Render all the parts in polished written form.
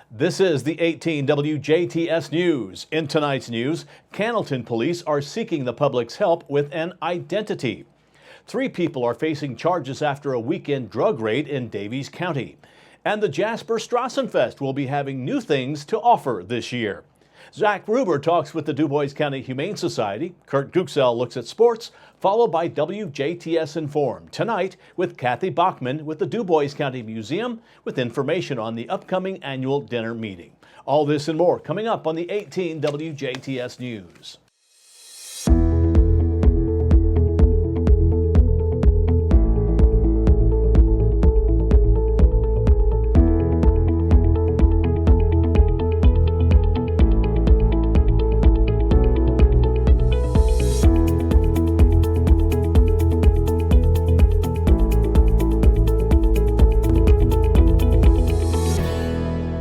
This is the 18 WJTS News. In tonight's news, Cannleton police are seeking the public's help with an identity. 3 people are facing charges after a weekend drug raid in Daviess County. And the Jasper Strassenfest will be having new things to offer this year. Zach Ruber talks with the DuBois County Humane Society. Kurt Guxell looks at sports, followed by WJTS Informed. Tonight with Kathy Bachman with the DuBois County Museum with information on the upcoming annual dinner meeting. All this and more coming up on the 18 WJTS News.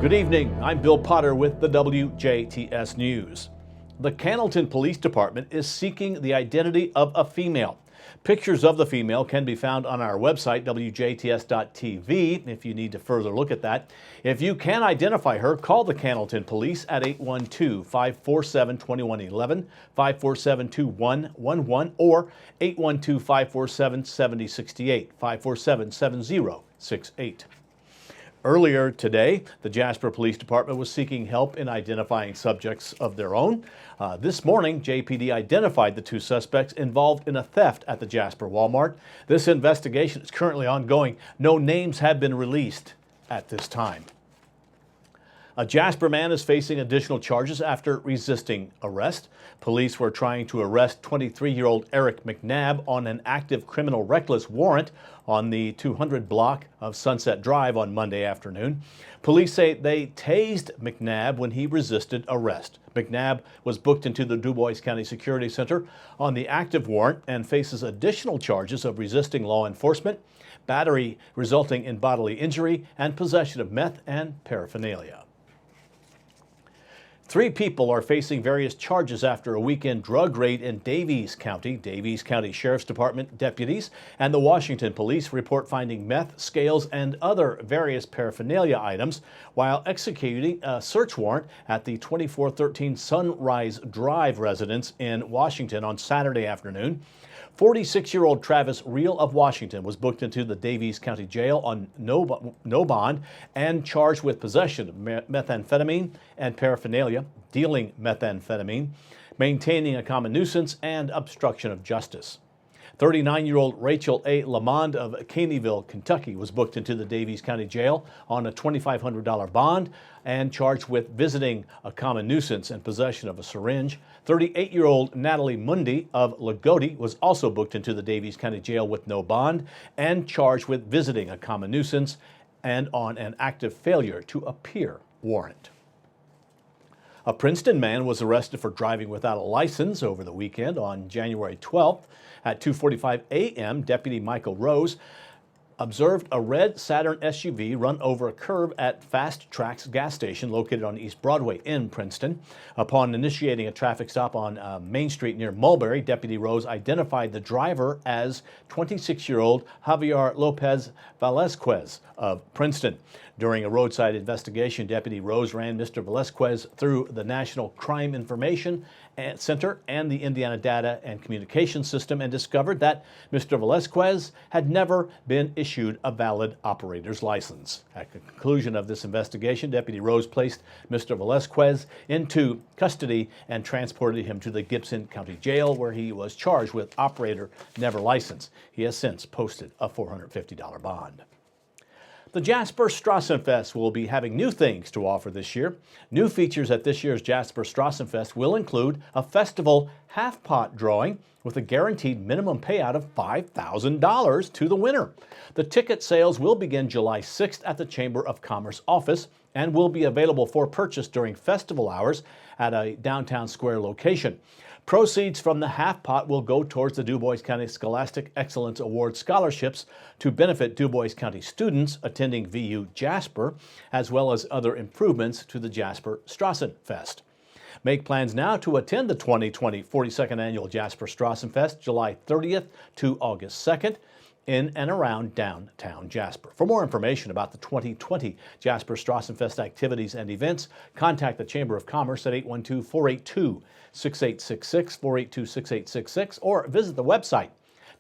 Good evening, I'm Bill Potter with the WJTS News. The Cannleton Police Department is seeking the identity of a female. Pictures of the female can be found on our website, WJTS.tv, if you need to further look at that. If you can identify her, call the Cannleton Police at 812-547-2111, 547-2111, or 812-547-7068, 547-7068. Earlier today, the Jasper Police Department was seeking help in identifying subjects of their own. This morning, JPD identified the 2 suspects involved in a theft at the Jasper Walmart. This investigation is currently ongoing. No names have been released at this time. A Jasper man is facing additional charges after resisting arrest. Police were trying to arrest 23-year-old Eric McNabb on an active criminal reckless warrant on the 200 block of Sunset Drive on Monday afternoon. Police say they tased McNabb when he resisted arrest. McNabb was booked into the DuBois County Security Center on the active warrant and faces additional charges of resisting law enforcement, battery resulting in bodily injury, and possession of meth and paraphernalia. 3 people are facing various charges after a weekend drug raid in Daviess County. Daviess County Sheriff's Department deputies and the Washington Police report finding meth, scales, and other various paraphernalia items while executing a search warrant at the 2413 Sunrise Drive residence in Washington on Saturday afternoon. 46-year-old Travis Reel of Washington was booked into the Daviess County Jail on no bond and charged with possession of methamphetamine and paraphernalia, dealing methamphetamine, maintaining a common nuisance, and obstruction of justice. 39-year-old Rachel A. Lamond of Caneyville, Kentucky, was booked into the Daviess County Jail on a $2,500 bond and charged with visiting a common nuisance and possession of a syringe. 38-year-old Natalie Mundy of Lagodi was also booked into the Daviess County Jail with no bond and charged with visiting a common nuisance and on an active failure to appear warrant. A Princeton man was arrested for driving without a license over the weekend. On January 12th at 2:45 a.m., Deputy Michael Rose observed a red Saturn SUV run over a curb at Fast Tracks gas station located on East Broadway in Princeton. Upon initiating a traffic stop on Main Street near Mulberry, Deputy Rose identified the driver as 26-year-old Javier Lopez Velasquez of Princeton. During a roadside investigation, Deputy Rose ran Mr. Velasquez through the National Crime Information Center and the Indiana Data and Communication System and discovered that Mr. Velasquez had never been issued a valid operator's license. At the conclusion of this investigation, Deputy Rose placed Mr. Velasquez into custody and transported him to the Gibson County Jail, where he was charged with operator never licensed. He has since posted a $450 bond. The Jasper Strassenfest will be having new things to offer this year. New features at this year's Jasper Strassenfest will include a festival half-pot drawing with a guaranteed minimum payout of $5,000 to the winner. The ticket sales will begin July 6th at the Chamber of Commerce office and will be available for purchase during festival hours at a downtown square location. Proceeds from the half pot will go towards the DuBois County Scholastic Excellence Award scholarships to benefit DuBois County students attending VU Jasper, as well as other improvements to the Jasper Strassenfest. Make plans now to attend the 2020 42nd Annual Jasper Strassenfest, July 30th to August 2nd. in and around downtown Jasper. For more information about the 2020 Jasper Strassenfest activities and events, contact the Chamber of Commerce at 812-482-6866, 482-6866, or visit the website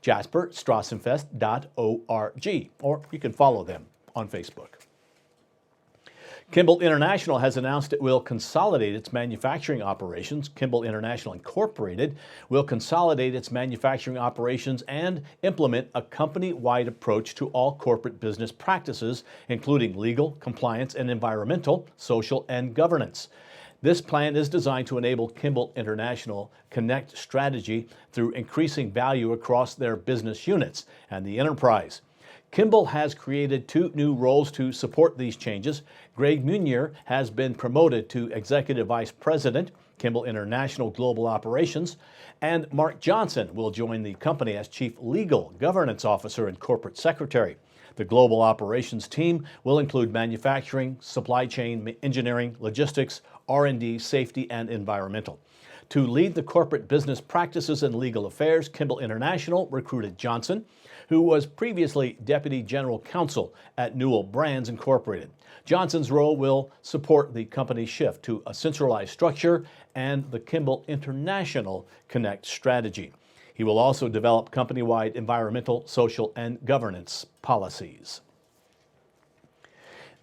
jasperstrassenfest.org, or you can follow them on Facebook. Kimball International has announced it will consolidate its manufacturing operations. Kimball International Incorporated will consolidate its manufacturing operations and implement a company-wide approach to all corporate business practices, including legal, compliance, and environmental, social, and governance. This plan is designed to enable Kimball International Connect strategy through increasing value across their business units and the enterprise. Kimball has created 2 new roles to support these changes. Greg Munier has been promoted to Executive Vice President, Kimball International Global Operations, and Mark Johnson will join the company as Chief Legal Governance Officer and Corporate Secretary. The Global Operations team will include manufacturing, supply chain, engineering, logistics, R&D, safety, and environmental. To lead the corporate business practices and legal affairs, Kimball International recruited Johnson, who was previously Deputy General Counsel at Newell Brands Incorporated. Johnson's role will support the company's shift to a centralized structure and the Kimball International Connect strategy. He will also develop company-wide environmental, social, and governance policies.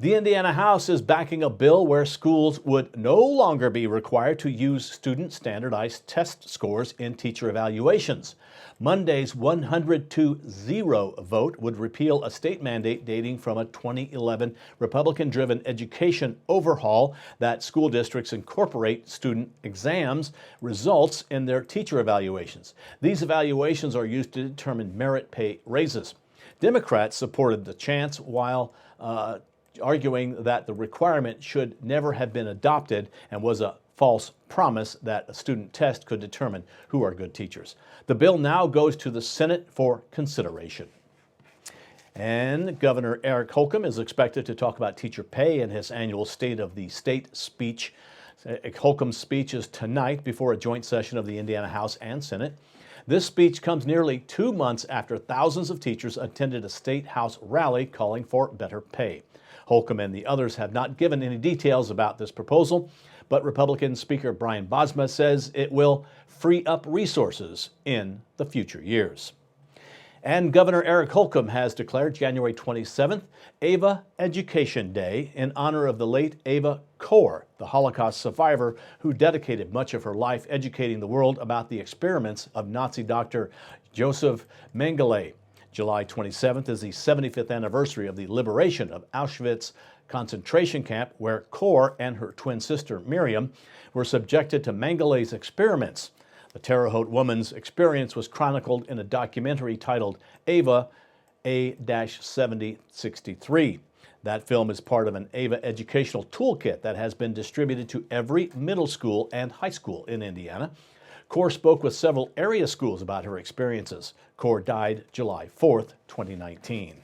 The Indiana House is backing a bill where schools would no longer be required to use student standardized test scores in teacher evaluations. Monday's 100-0 vote would repeal a state mandate dating from a 2011 Republican-driven education overhaul that school districts incorporate student exams results in their teacher evaluations. These evaluations are used to determine merit pay raises. Democrats supported the chance while arguing that the requirement should never have been adopted and was a false promise that a student test could determine who are good teachers. The bill now goes to the Senate for consideration. And Governor Eric Holcomb is expected to talk about teacher pay in his annual State of the State speech. Holcomb's speech is tonight before a joint session of the Indiana House and Senate. This speech comes nearly 2 months after thousands of teachers attended a State House rally calling for better pay. Holcomb and the others have not given any details about this proposal, but Republican Speaker Brian Bosma says it will free up resources in the future years. And Governor Eric Holcomb has declared January 27th Ava Education Day in honor of the late Ava Kor, the Holocaust survivor who dedicated much of her life educating the world about the experiments of Nazi doctor Joseph Mengele. July 27th is the 75th anniversary of the liberation of Auschwitz concentration camp, where Kor and her twin sister Miriam were subjected to Mengele's experiments. The Terre Haute woman's experience was chronicled in a documentary titled Ava A-7063. That film is part of an Ava educational toolkit that has been distributed to every middle school and high school in Indiana. Kor spoke with several area schools about her experiences. Kor died July 4th, 2019.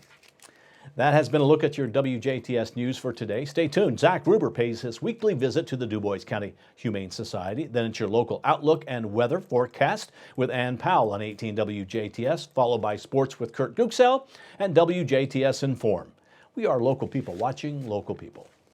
That has been a look at your WJTS news for today. Stay tuned. Zach Ruber pays his weekly visit to the Du Bois County Humane Society. Then it's your local outlook and weather forecast with Ann Powell on 18 WJTS, followed by sports with Kurt Guxell and WJTS Inform. We are local people watching local people.